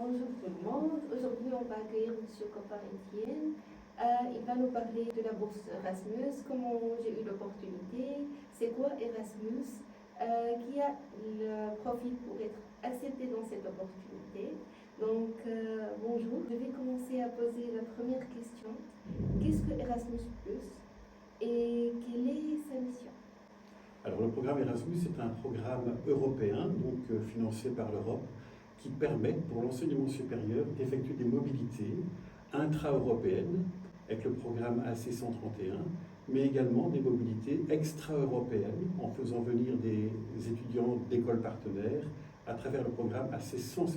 Bonjour tout le monde. Aujourd'hui, on va accueillir M. Copain-Etienne. Il va nous parler de la bourse Erasmus, comment j'ai eu l'opportunité, c'est quoi Erasmus, qui a le profil pour être accepté dans cette opportunité. Donc, bonjour. Je vais commencer à poser la première question. Qu'est-ce que Erasmus Plus et quelle est sa mission? Alors le programme Erasmus est un programme européen, donc financé par l'Europe, qui permet pour l'enseignement supérieur d'effectuer des mobilités intra-européennes avec le programme AC131, mais également des mobilités extra-européennes en faisant venir des étudiants d'écoles partenaires à travers le programme AC171.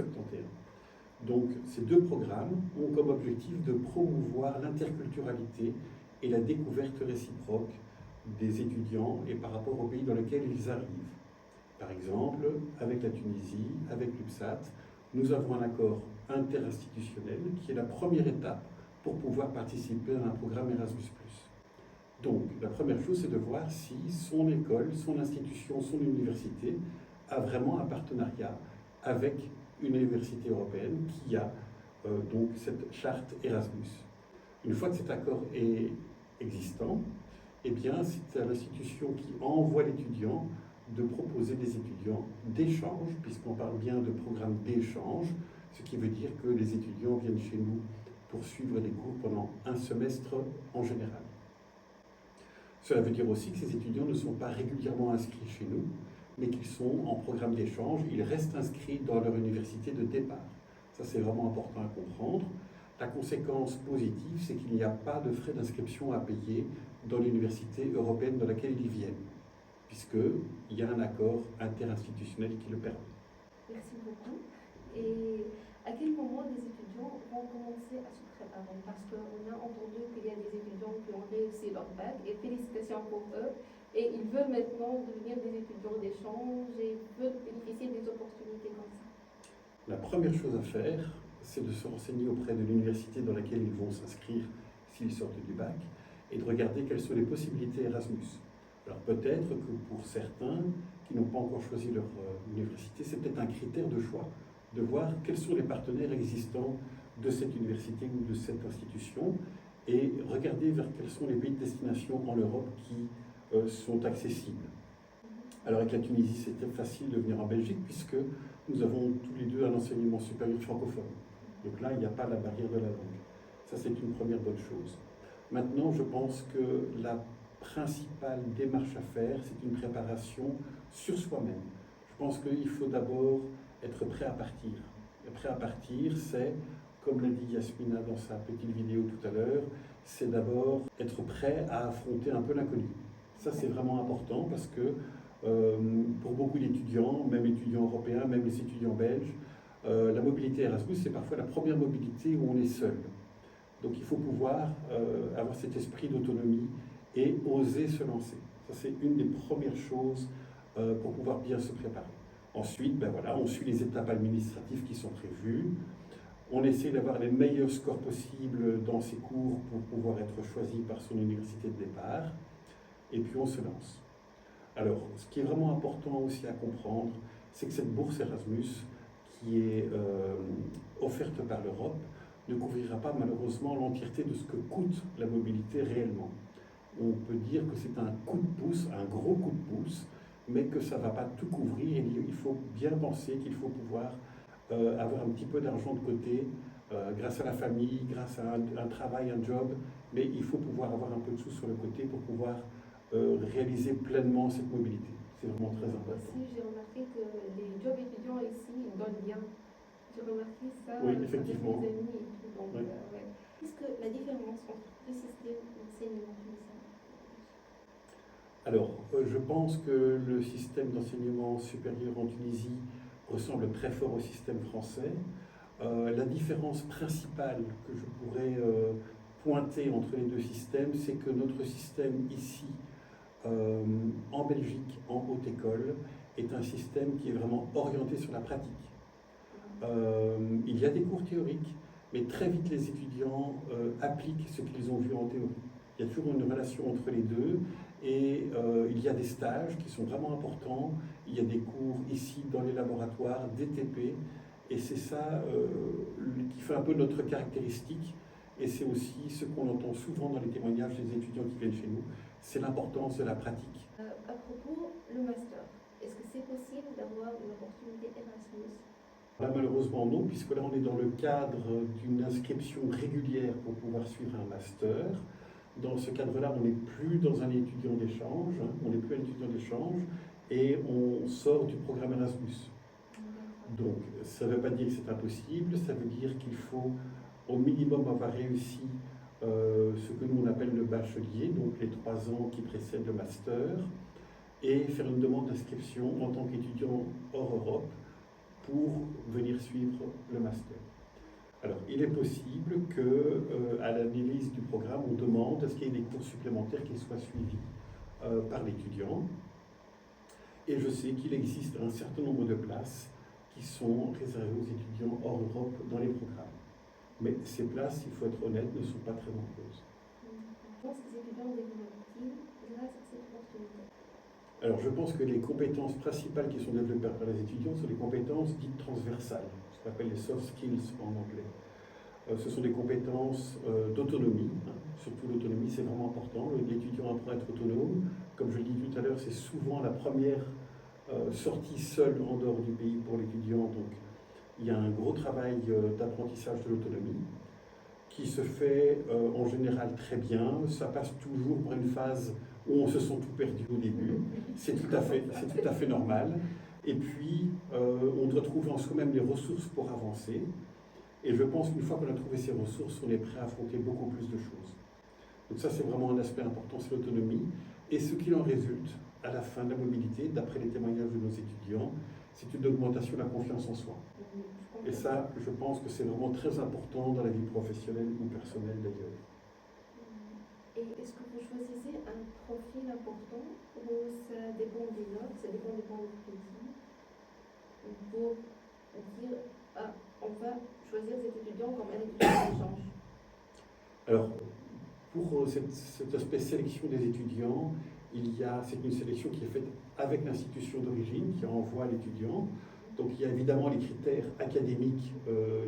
Donc ces deux programmes ont comme objectif de promouvoir l'interculturalité et la découverte réciproque des étudiants et par rapport au pays dans lequel ils arrivent. Par exemple, avec la Tunisie, avec l'UPSAT, nous avons un accord interinstitutionnel qui est la première étape pour pouvoir participer à un programme Erasmus+. Donc, la première chose, c'est de voir si son école, son institution, son université a vraiment un partenariat avec une université européenne qui a donc cette charte Erasmus. Une fois que cet accord est existant, eh bien, c'est à l'institution qui envoie l'étudiant de proposer des étudiants d'échange, puisqu'on parle bien de programme d'échange, ce qui veut dire que les étudiants viennent chez nous pour suivre des cours pendant un semestre en général. Cela veut dire aussi que ces étudiants ne sont pas régulièrement inscrits chez nous, mais qu'ils sont en programme d'échange, ils restent inscrits dans leur université de départ. Ça, c'est vraiment important à comprendre. La conséquence positive, c'est qu'il n'y a pas de frais d'inscription à payer dans l'université européenne dans laquelle ils viennent, puisqu'il y a un accord interinstitutionnel qui le permet. Merci beaucoup. Et à quel moment les étudiants vont commencer à se préparer? Parce qu'on a entendu qu'il y a des étudiants qui ont réussi leur bac, et félicitations pour eux, et ils veulent maintenant devenir des étudiants d'échange et veulent bénéficier des opportunités comme ça. La première chose à faire, c'est de se renseigner auprès de l'université dans laquelle ils vont s'inscrire s'ils sortent du bac, et de regarder quelles sont les possibilités Erasmus. Alors peut-être que pour certains qui n'ont pas encore choisi leur université, c'est peut-être un critère de choix, de voir quels sont les partenaires existants de cette université ou de cette institution, et regarder vers quels sont les pays de destination en Europe qui sont accessibles. Alors avec la Tunisie, c'était facile de venir en Belgique, puisque nous avons tous les deux un enseignement supérieur francophone. Donc là, il n'y a pas la barrière de la langue. Ça, c'est une première bonne chose. Maintenant, je pense que la principale démarche à faire, c'est une préparation sur soi-même. Je pense qu'il faut d'abord être prêt à partir. Et prêt à partir, c'est, comme l'a dit Yasmina dans sa petite vidéo tout à l'heure, c'est d'abord être prêt à affronter un peu l'inconnu. Ça, c'est vraiment important parce que pour beaucoup d'étudiants, même étudiants européens, même les étudiants belges, la mobilité Erasmus, c'est parfois la première mobilité où on est seul. Donc il faut pouvoir avoir cet esprit d'autonomie et oser se lancer. Ça, c'est une des premières choses pour pouvoir bien se préparer. Ensuite, on suit les étapes administratives qui sont prévues. On essaie d'avoir les meilleurs scores possibles dans ses cours pour pouvoir être choisi par son université de départ. Et puis on se lance. Alors, ce qui est vraiment important aussi à comprendre, c'est que cette bourse Erasmus, qui est offerte par l'Europe, ne couvrira pas malheureusement l'entièreté de ce que coûte la mobilité réellement. On peut dire que c'est un coup de pouce, un gros coup de pouce, mais que ça ne va pas tout couvrir. Et il faut bien penser qu'il faut pouvoir avoir un petit peu d'argent de côté, grâce à la famille, grâce à un travail, un job, mais il faut pouvoir avoir un peu de sous sur le côté pour pouvoir réaliser pleinement cette mobilité. C'est vraiment très important. Aussi, j'ai remarqué que les jobs étudiants ici donnent bien. J'ai remarqué ça oui, effectivement. avec mes amis et tout. Donc, oui. Qu'est-ce que la différence entre deux systèmes d'enseignement tunisien? Alors, je pense que le système d'enseignement supérieur en Tunisie ressemble très fort au système français. La différence principale que je pourrais pointer entre les deux systèmes, c'est que notre système ici, en Belgique, en haute école, est un système qui est vraiment orienté sur la pratique. Il y a des cours théoriques, mais très vite les étudiants appliquent ce qu'ils ont vu en théorie. Il y a toujours une relation entre les deux, et il y a des stages qui sont vraiment importants. Il y a des cours ici dans les laboratoires, des TP, Et c'est ça qui fait un peu notre caractéristique. Et c'est aussi ce qu'on entend souvent dans les témoignages des étudiants qui viennent chez nous, c'est l'importance de la pratique. À propos, le master, est-ce que c'est possible d'avoir une opportunité Erasmus? Là, malheureusement, non, puisque là, on est dans le cadre d'une inscription régulière pour pouvoir suivre un master. Dans ce cadre-là, on n'est plus dans un étudiant d'échange, on n'est plus un étudiant d'échange, et on sort du programme Erasmus. Donc, ça ne veut pas dire que c'est impossible, ça veut dire qu'il faut au minimum avoir réussi ce que nous on appelle le bachelier, donc les 3 ans qui précèdent le master, et faire une demande d'inscription en tant qu'étudiant hors Europe pour venir suivre le master. Alors, il est possible qu'à l'analyse du programme, on demande à ce qu'il y ait des cours supplémentaires qui soient suivis par l'étudiant. Et je sais qu'il existe un certain nombre de places qui sont réservées aux étudiants hors Europe dans les programmes. Mais ces places, il faut être honnête, ne sont pas très nombreuses. Je pense que les étudiants développent grâce à cette opportunité. Alors, je pense que les compétences principales qui sont développées par les étudiants sont les compétences dites transversales, ce qu'on appelle les soft skills en anglais. Ce sont des compétences d'autonomie, surtout l'autonomie, c'est vraiment important. L'étudiant apprend à être autonome. Comme je le disais tout à l'heure, c'est souvent la première sortie seule en dehors du pays pour l'étudiant. Donc, il y a un gros travail d'apprentissage de l'autonomie qui se fait en général très bien. Ça passe toujours par une phase où on se sent tout perdu au début. C'est tout à fait normal. Et puis, on retrouve en soi-même les ressources pour avancer. Et je pense qu'une fois qu'on a trouvé ces ressources, on est prêt à affronter beaucoup plus de choses. Donc ça, c'est vraiment un aspect important, c'est l'autonomie. Et ce qu'il en résulte, à la fin de la mobilité, d'après les témoignages de nos étudiants, c'est une augmentation de la confiance en soi. Et ça, je pense que c'est vraiment très important dans la vie professionnelle ou personnelle d'ailleurs. Et est-ce que vous choisissez un profil important ou ça dépend des notes, ça dépend des points de crédit pour dire, ah, on va choisir cet étudiant comme un étudiant d'échange? Alors, pour cet aspect sélection des étudiants, c'est une sélection qui est faite avec l'institution d'origine qui envoie l'étudiant. Donc il y a évidemment les critères académiques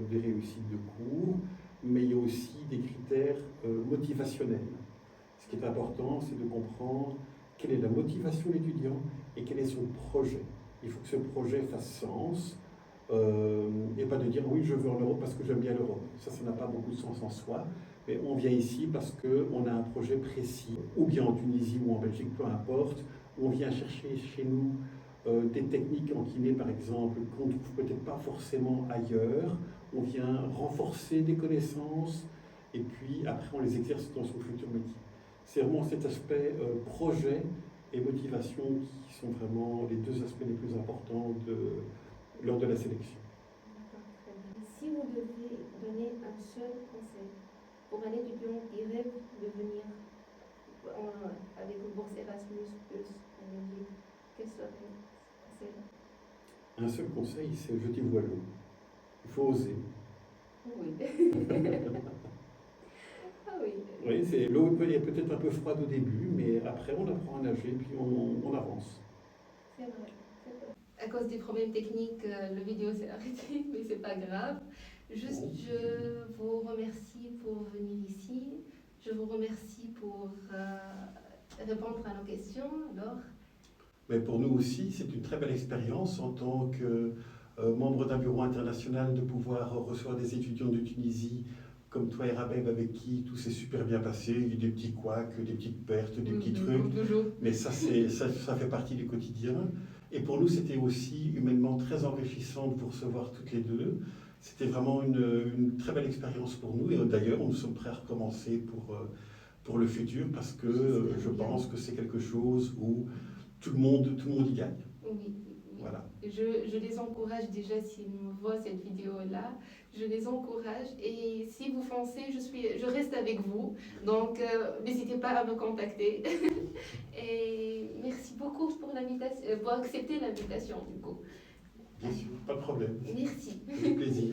des réussites de cours, mais il y a aussi des critères motivationnels. Ce qui est important, c'est de comprendre quelle est la motivation de l'étudiant et quel est son projet. Il faut que ce projet fasse sens et pas de dire oui, je veux en Europe parce que j'aime bien l'Europe. Ça n'a pas beaucoup de sens en soi. Mais on vient ici parce qu'on a un projet précis, ou bien en Tunisie ou en Belgique, peu importe, où on vient chercher chez nous des techniques en kiné, par exemple, qu'on ne trouve peut-être pas forcément ailleurs. On vient renforcer des connaissances et puis après on les exerce dans son futur métier. C'est vraiment cet aspect projet et motivation qui sont vraiment les 2 aspects les plus importants lors de la sélection. Si vous devez donner un seul conseil pour un étudiant qui rêve de venir avec une bourse Erasmus plus en Belgique, quel serait ce conseil? Un seul conseil, c'est jetez-vous à l'eau. Il faut oser. Oui. Ah oui. Oui, l'eau est peut-être un peu froide au début, mais après on apprend à nager, puis on avance. C'est vrai. À cause des problèmes techniques, la vidéo s'est arrêtée, mais c'est pas grave. Juste, je vous remercie pour venir ici. Je vous remercie pour répondre à nos questions. Alors. Mais pour nous aussi, c'est une très belle expérience en tant que membre d'un bureau international de pouvoir recevoir des étudiants de Tunisie comme toi et Rabeb avec qui tout s'est super bien passé. Il y a eu des petits couacs, des petites pertes, des petits trucs. Toujours. Mais ça fait partie du quotidien. Et pour nous, c'était aussi humainement très enrichissant de vous recevoir toutes les deux. C'était vraiment une très belle expérience pour nous. Et d'ailleurs, nous sommes prêts à recommencer pour le futur parce que je pense que c'est quelque chose où tout le monde y gagne. Oui. Voilà. Je les encourage déjà, s'ils voient cette vidéo-là, je les encourage. Et si vous foncez, je reste avec vous. Donc, n'hésitez pas à me contacter. Et merci beaucoup pour l'invitation, pour accepter l'invitation, du coup. Bien sûr, pas de problème. Merci. Avec plaisir.